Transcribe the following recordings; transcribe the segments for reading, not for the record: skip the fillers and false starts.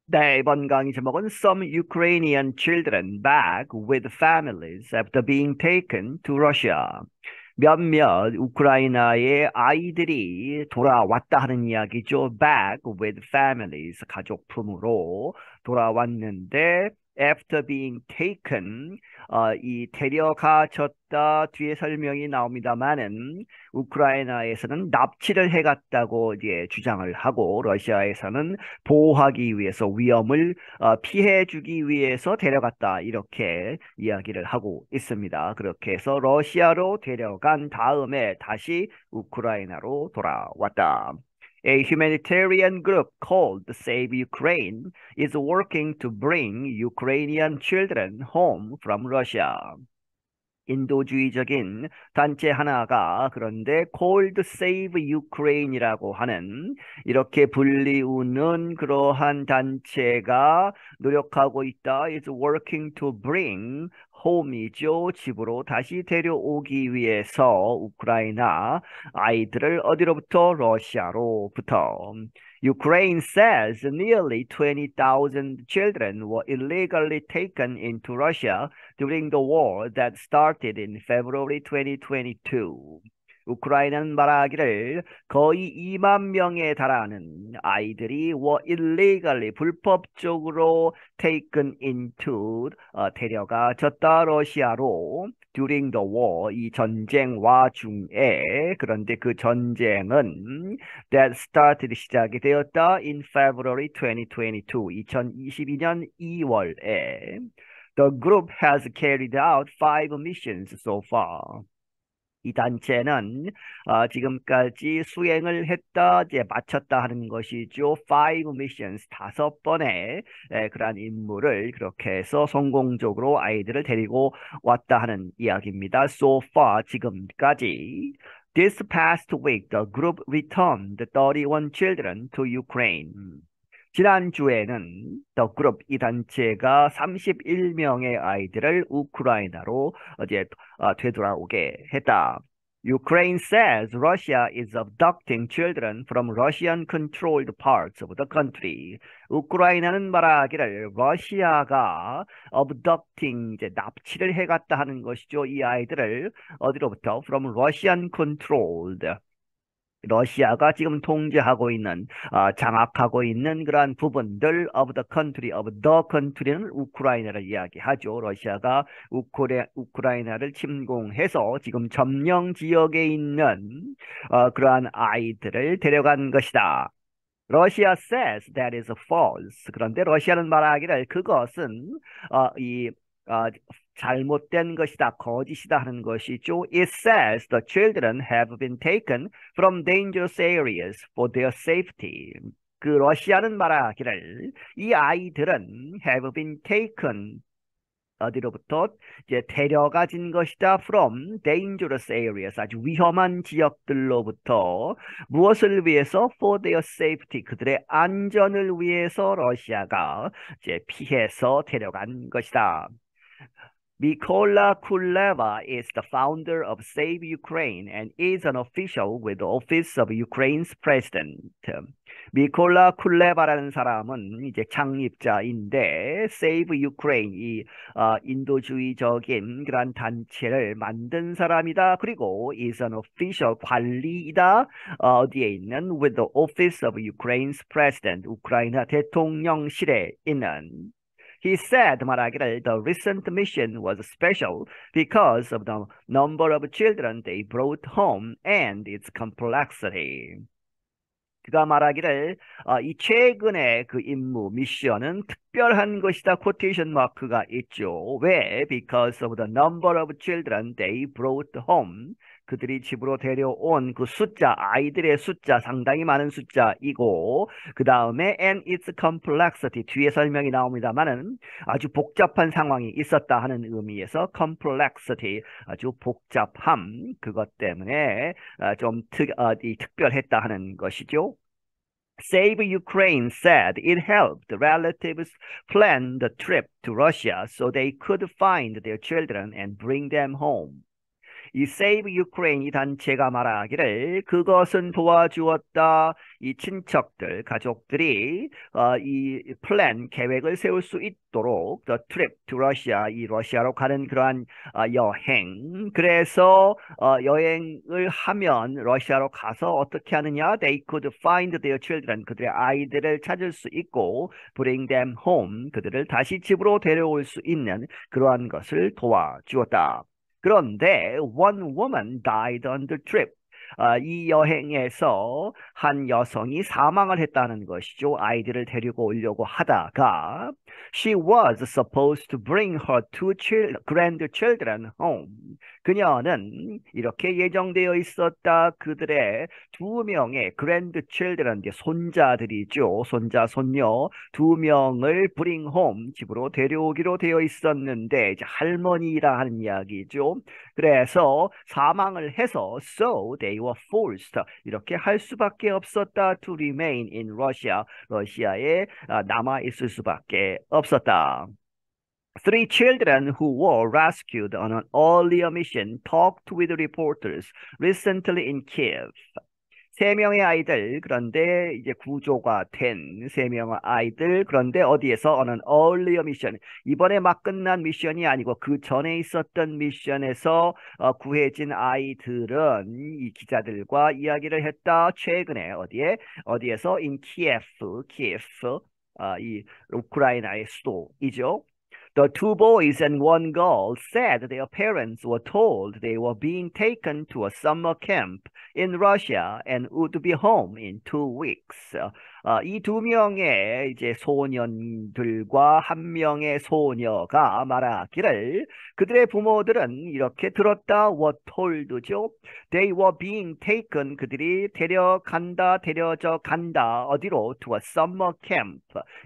네, 이번 강의 제목은 Some Ukrainian children back with families after being taken to Russia. 몇몇 우크라이나의 아이들이 돌아왔다 하는 이야기죠. Back with families, 가족품으로 돌아왔는데 after being taken, 이 데려가졌다 뒤에 설명이 나옵니다만은 우크라이나에서는 납치를 해갔다고 이제 주장을 하고 러시아에서는 보호하기 위해서 위험을 피해주기 위해서 데려갔다 이렇게 이야기를 하고 있습니다. 그렇게 해서 러시아로 데려간 다음에 다시 우크라이나로 돌아왔다. A humanitarian group called Save Ukraine is working to bring Ukrainian children home from Russia. 인도주의적인 단체 하나가 그런데 Cold Save Ukraine이라고 하는 이렇게 불리우는 그러한 단체가 노력하고 있다. is working to bring home이죠. 집으로 다시 데려오기 위해서 우크라이나 아이들을 어디로부터? 러시아로부터. Ukraine says nearly 20,000 children were illegally taken into Russia during the war that started in February 2022. 우크라이나는 말하기를 거의 2만 명에 달하는 아이들이 were illegally 불법적으로 taken into 데려가졌다 러시아로 during the war 이 전쟁 와중에 그런데 그 전쟁은 that started 시작이 되었다 in February 2022 2022년 2월에 The group has carried out 5 missions so far. 이 단체는 지금까지 수행을 했다, 이제 마쳤다 하는 것이죠. 5 missions, 5번의 그러한 임무를 그렇게 해서 성공적으로 아이들을 데리고 왔다 하는 이야기입니다. So far, 지금까지. This past week, the group returned 31 children to Ukraine. 지난주에는 더 그룹 이 단체가 31명의 아이들을 우크라이나로 이제 되돌아오게 했다. Ukraine says Russia is abducting children from Russian-controlled parts of the country. 우크라이나는 말하기를 러시아가 abducting 이제 납치를 해갔다 하는 것이죠. 이 아이들을 어디로부터? From Russian-controlled. 러시아가 지금 통제하고 있는, 장악하고 있는 그러한 부분들 of the country는 우크라이나를 이야기하죠. 러시아가 우크라이나를 침공해서 지금 점령 지역에 있는 그러한 아이들을 데려간 것이다. 러시아 says that is false. 그런데 러시아는 말하기를 그것은 이 잘못된 것이다, 거짓이다 하는 것이죠. It says the children have been taken from dangerous areas for their safety. 그 러시아는 말하기를 이 아이들은 have been taken 어디로부터 이제 데려가진 것이다. From dangerous areas 아주 위험한 지역들로부터 무엇을 위해서? For their safety 그들의 안전을 위해서 러시아가 이제 피해서 데려간 것이다. Mykola Kuleva is the founder of Save Ukraine and is an official with the Office of Ukraine's President. 미콜라 쿨레바라는 사람은 이제 창립자인데 Save Ukraine 이 인도주의적인 그런 단체를 만든 사람이다. 그리고 is an official 관리이다. 어디에 있는 with the Office of Ukraine's President 우크라이나 대통령실에 있는. He said 말하기를 the recent mission was special because of the number of children they brought home and its complexity. 그가 말하기를 이 최근의 그 임무 미션은 특별한 것이다. 코테이션 마크가 있죠. 왜? Because of the number of children they brought home. 그들이 집으로 데려온 그 숫자, 아이들의 숫자 상당히 많은 숫자이고 그 다음에 and its complexity 뒤에 설명이 나옵니다만은 아주 복잡한 상황이 있었다 하는 의미에서 complexity 아주 복잡함 그것 때문에 좀 특별했다 하는 것이죠. Save Ukraine said it helped relatives plan the trip to Russia so they could find their children and bring them home. 이 Save Ukraine 이 단체가 말하기를 그것은 도와주었다. 이 친척들, 가족들이 이 플랜, 계획을 세울 수 있도록 the trip to Russia, 이 러시아로 가는 그러한 여행. 그래서 여행을 하면 러시아로 가서 어떻게 하느냐? They could find their children. 그들의 아이들을 찾을 수 있고 bring them home. 그들을 다시 집으로 데려올 수 있는 그러한 것을 도와주었다. 그런데 one woman died on the trip. 이 여행에서 한 여성이 사망을 했다는 것이죠. 아이들을 데리고 오려고 하다가 She was supposed to bring her two grandchildren home. 그녀는 이렇게 예정되어 있었다. 그들의 두 명의 grandchildren, 손자들이죠. 손자, 손녀 두 명을 bring home, 집으로 데려오기로 되어 있었는데 이제 할머니라 하는 이야기죠. 그래서 사망을 해서 so they were forced, 이렇게 할 수밖에 없었다. to remain in Russia, 러시아에 남아 있을 수밖에 없었다. Three children who were rescued on an earlier mission talked with reporters recently in Kiev. 세 명의 아이들, 그런데 이제 구조가 된 세 명의 아이들, 그런데 어디에서 on an earlier mission, 이번에 막 끝난 미션이 아니고 그 전에 있었던 미션에서 구해진 아이들은 이 기자들과 이야기를 했다. 최근에 어디에서 in Kiev, 이 우크라이나의 수도이죠. The two boys and one girl said their parents were told they were being taken to a summer camp in Russia and would be home in 2 weeks. 이 두 명의 이제 소년들과 한 명의 소녀가 말하기를 그들의 부모들은 이렇게 들었다. were told죠. They were being taken. 그들이 데려져 간다. 어디로? To a summer camp.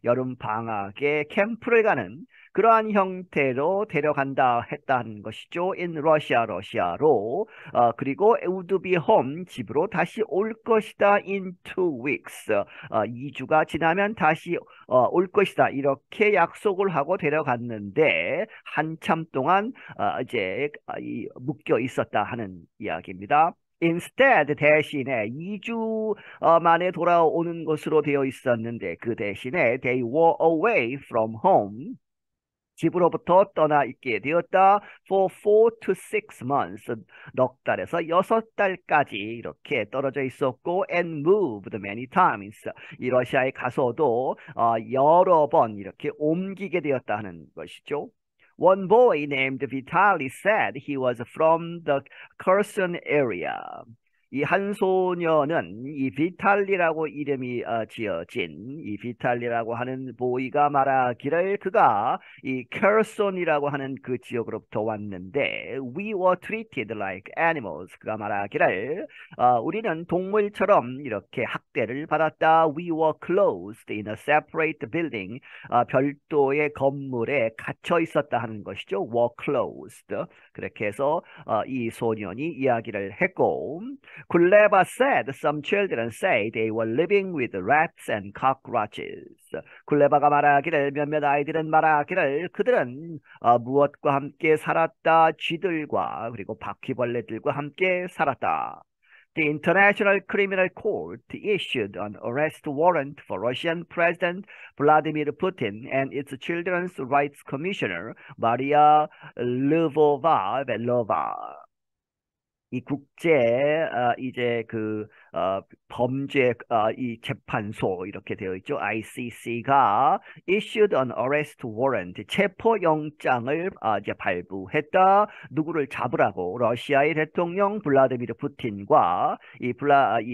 여름 방학에 캠프를 가는 그러한 형태로 데려간다 했다는 것이죠. In Russia, 러시아로. 그리고 would be home, 집으로 다시 올 것이다. In 2 weeks, 2주가 지나면 다시 올 것이다. 이렇게 약속을 하고 데려갔는데 한참 동안 이제 묶여 있었다 하는 이야기입니다. Instead, 대신에 2주 만에 돌아오는 것으로 되어 있었는데 그 대신에 they were away from home, 집으로부터 떠나 있게 되었다. For 4 to 6 months, 넉 달에서 6달까지 이렇게 떨어져 있었고 and moved many times, 이 러시아에 가서도 여러 번 이렇게 옮기게 되었다는 것이죠. One boy named Vitaly said he was from the Kherson area. 이 한 소녀는 이 비탈리라고 이름이 지어진 이 비탈리라고 하는 보이가 말하기를 그가 이 케르손이라고 하는 그 지역으로부터 왔는데 we were treated like animals. 그가 말하기를 우리는 동물처럼 이렇게 학대를 받았다. We were closed in a separate building. 별도의 건물에 갇혀 있었다 하는 것이죠. were closed. 그렇게 해서 이 소년이 이야기를 했고 Kuleba said some children say they were living with rats and cockroaches. 굴레바가 말하기를 몇몇 아이들은 말하기를 그들은 무엇과 함께 살았다. 쥐들과 그리고 바퀴벌레들과 함께 살았다. The International Criminal Court issued an arrest warrant for Russian President Vladimir Putin and its Children's Rights Commissioner Maria Lvova-Belova. 이 국제 이제 그 범죄 이 재판소 이렇게 되어 있죠. ICC가 issued an arrest warrant, 체포 영장을 이제 발부했다. 누구를 잡으라고? 러시아의 대통령 블라디미르 푸틴과 이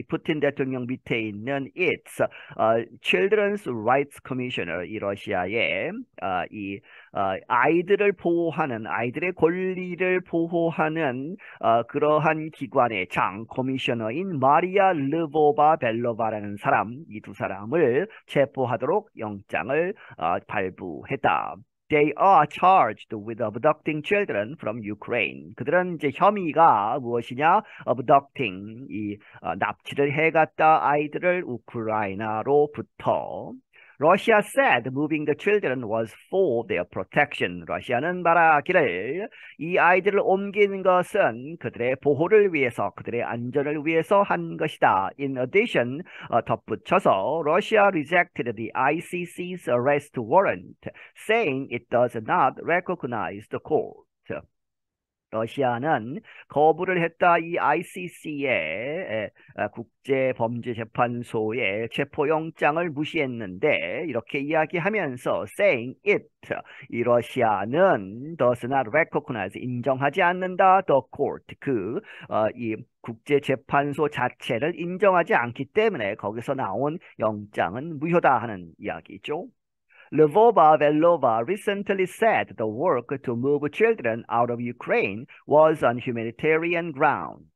푸틴 대통령 밑에 있는 its Children's Rights Commissioner, 이 러시아의 이 아이들을 보호하는, 아이들의 권리를 보호하는 그러한 기관의 장 커미셔너인 마리아 르보바 벨로바라는 사람, 이 두 사람을 체포하도록 영장을 발부했다. They are charged with abducting children from Ukraine. 그들은 이제 혐의가 무엇이냐? abducting, 납치를 해갔다 아이들을 우크라이나로부터. Russia said moving the children was for their protection. 러시아는 말하기를 이 아이들을 옮기는 것은 그들의 보호를 위해서, 그들의 안전을 위해서 한 것이다. In addition, 덧붙여서 Russia rejected the ICC's arrest warrant, saying it does not recognize the court. 러시아는 거부를 했다. 이 ICC의 국제범죄재판소의 체포영장을 무시했는데 이렇게 이야기하면서 saying it, 이 러시아는 does not recognize, 인정하지 않는다. the court, 이 국제재판소 자체를 인정하지 않기 때문에 거기서 나온 영장은 무효다 하는 이야기죠. Lvova Velova recently said the work to move children out of Ukraine was on humanitarian grounds.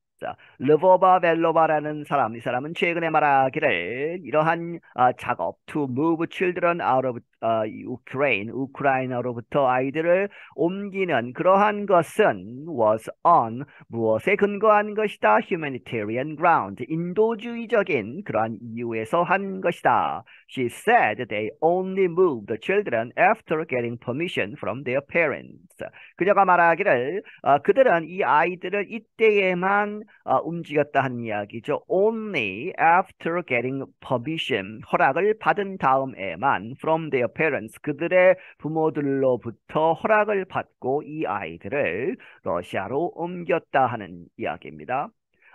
르보바 벨로바라는 사람, 이 사람은 최근에 말하기를 이러한 작업 to move children out of Ukraine, 우크라이나로부터 아이들을 옮기는 그러한 것은 was on, 무엇에 근거한 것이다? humanitarian ground, 인도주의적인 그러한 이유에서 한 것이다. She said they only moved the children after getting permission from their parents. 그녀가 말하기를 그들은 이 아이들을 이때에만 움직였다 하는 이야기죠. Only after getting permission, 허락을 받은 다음에만 from their parents, 그들의 부모들로부터 허락을 받고 이 아이들을 러시아로 옮겼다 하는 이야기입니다.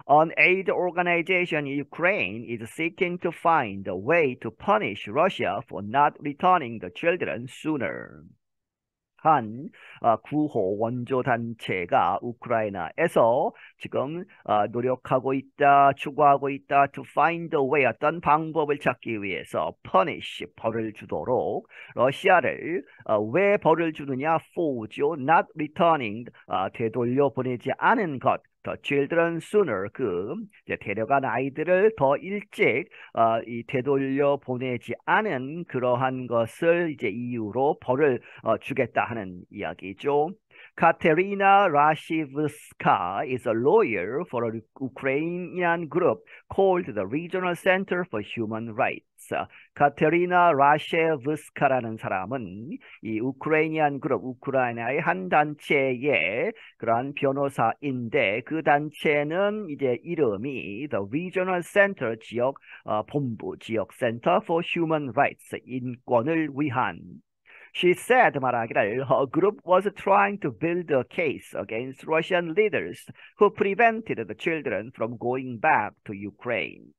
An aid organization in Ukraine is seeking to find a way to punish Russia for not returning the children sooner. 한 구호 원조 단체가 우크라이나에서 지금 노력하고 있다, 추구하고 있다. To find a way, 어떤 방법을 찾기 위해서 punish, 벌을 주도록 러시아를 왜 벌을 주느냐? for죠. not returning, 되돌려 보내지 않은 것. The children sooner, 이제 데려간 아이들을 더 일찍 이 되돌려 보내지 않은 그러한 것을 이제 이유로 벌을 주겠다 하는 이야기죠. Katerina Rashivska is a lawyer for a Ukrainian group called the Regional Center for Human Rights. 카테리나 라셰브스카라는 사람은 이 우크라이니안 그룹, 우크라이나의 한 단체의 그러한 변호사인데 그 단체는 이제 이름이 The Regional Center, 지역 본부, 지역 Center for Human Rights, 인권을 위한. She said 말하기를 her group was trying to build a case against Russian leaders who prevented the children from going back to Ukraine.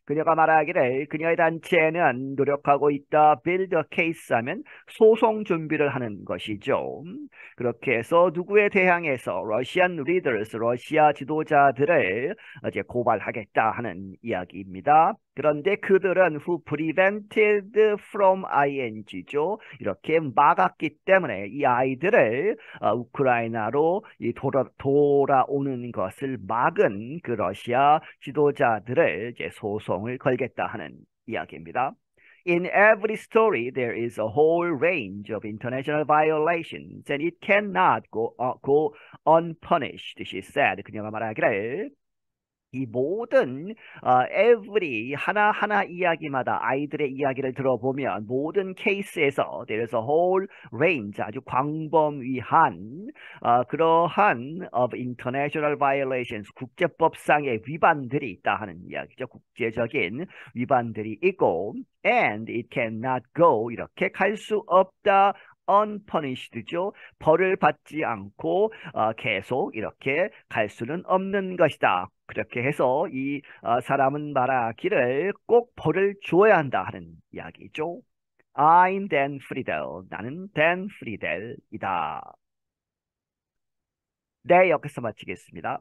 그녀가 말하기를 그녀의 단체는 노력하고 있다. build a case 하면 소송 준비를 하는 것이죠. 그렇게 해서 누구에 대항해서 Russian leaders, 러시아 지도자들을 이제 고발하겠다 하는 이야기입니다. 그런데 그들은 who prevented from ing죠. 이렇게 막았기 때문에 이 아이들을 우크라이나로 돌아오는 것을 막은 그 러시아 지도자들을 이제 소송을 걸겠다 하는 이야기입니다. In every story, there is a whole range of international violations, and it cannot go unpunished, she said. 그녀가 말하기를 이 모든 every 하나하나 이야기마다 아이들의 이야기를 들어보면 모든 케이스에서 there is a whole range, 아주 광범위한 그러한 of international violations, 국제법상의 위반들이 있다 하는 이야기죠. 국제적인 위반들이 있고 and it cannot go, 이렇게 갈 수 없다. unpunished죠. 벌을 받지 않고 계속 이렇게 갈 수는 없는 것이다. 그렇게 해서 이 사람은 말하기를 꼭 벌을 줘야 한다 하는 이야기죠. I'm Dan Friedel. 나는 Dan Friedel이다. 네, 여기서 마치겠습니다.